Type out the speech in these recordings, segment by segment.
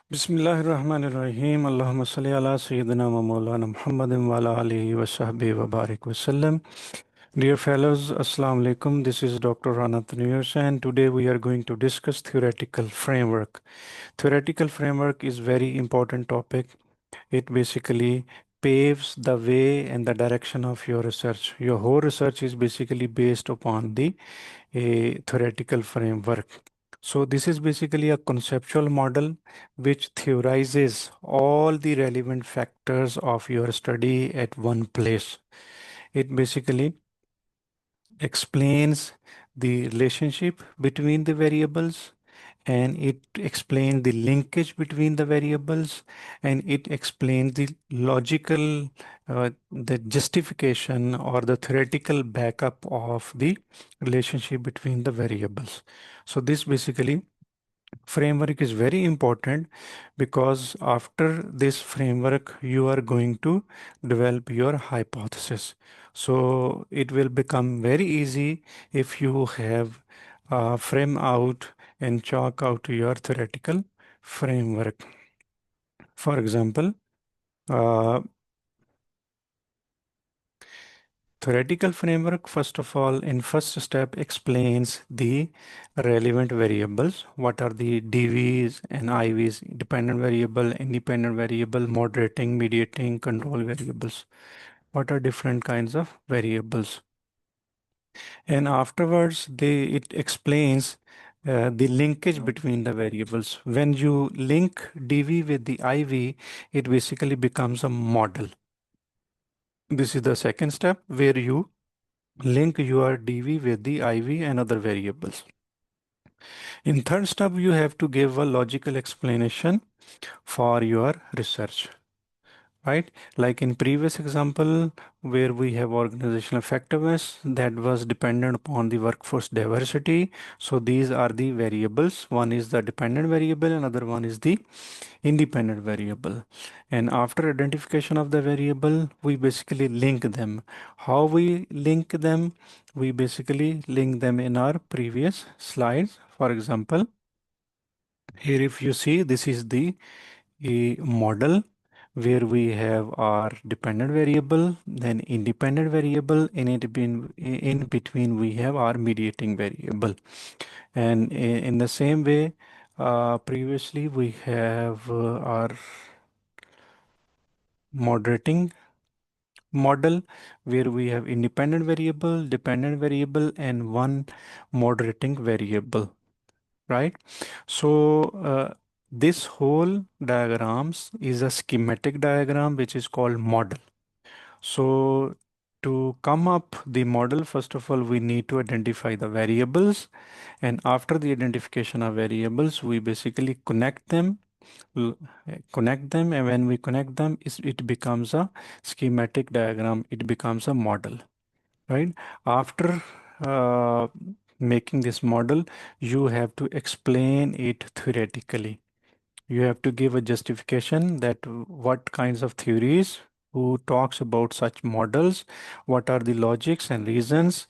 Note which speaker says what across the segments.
Speaker 1: Bismillahirrahmanirrahim. Allahumma salli ala Sayyidina wa Maulana Muhammadin wa ala alihi wa sahbihi wa barik wa sallam. Dear fellows, Assalamu alaikum. This is Dr. Rana, and today we are going to discuss theoretical framework. Theoretical framework is very important topic. It basically paves the way and the direction of your research. Your whole research is basically based upon the a theoretical framework. So this is basically a conceptual model which theorizes all the relevant factors of your study at one place. It basically explains the relationship between the variables, and it explains the linkage between the variables, and it explains the logical the justification or the theoretical backup of the relationship between the variables. So this basically framework is very important, because after this framework you are going to develop your hypothesis. So it will become very easy if you have frame out and chalk out your theoretical framework. For example, uh, theoretical framework, first of all, in first step explains the relevant variables. What are the DVs and IVs, dependent variable, independent variable, moderating, mediating, control variables. What are different kinds of variables? And afterwards, it explains the linkage between the variables. When you link DV with the IV, it basically becomes a model. This is the second step where you link your DV with the IV and other variables. In third step, you have to give a logical explanation for your research, right? Like in previous example, where we have organizational effectiveness that was dependent upon the workforce diversity. So these are the variables. One is the dependent variable, another one is the independent variable. And after identification of the variable, we basically link them. How we link them? We basically link them in our previous slides. For example, here if you see, this is the a model where we have our dependent variable, then independent variable, and in between we have our mediating variable. And in the same way, previously we have our moderating model where we have independent variable, dependent variable, and one moderating variable, right? So this whole diagrams is a schematic diagram which is called model. So to come up the model, first of all, we need to identify the variables, and after the identification of variables, we basically l- connect them, and when we connect them, it becomes a schematic diagram, it becomes a model, right? After uh, making this model, you have to explain it theoretically. You have to give a justification that what kinds of theories, who talks about such models, what are the logics and reasons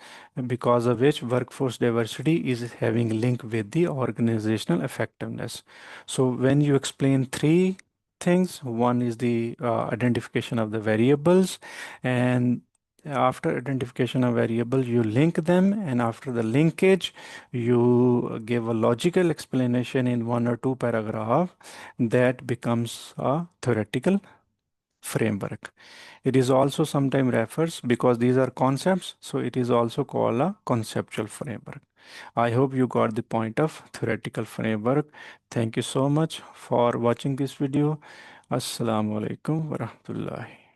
Speaker 1: because of which workforce diversity is having link with the organizational effectiveness. So when you explain three things, one is the identification of the variables, and after identification of variable, you link them, and after the linkage, you give a logical explanation in one or two paragraph, that becomes a theoretical framework. It is also sometimes refers, because these are concepts, so it is also called a conceptual framework. I hope you got the point of theoretical framework. Thank you so much for watching this video. Assalamu alaikum wa rahmatullahi.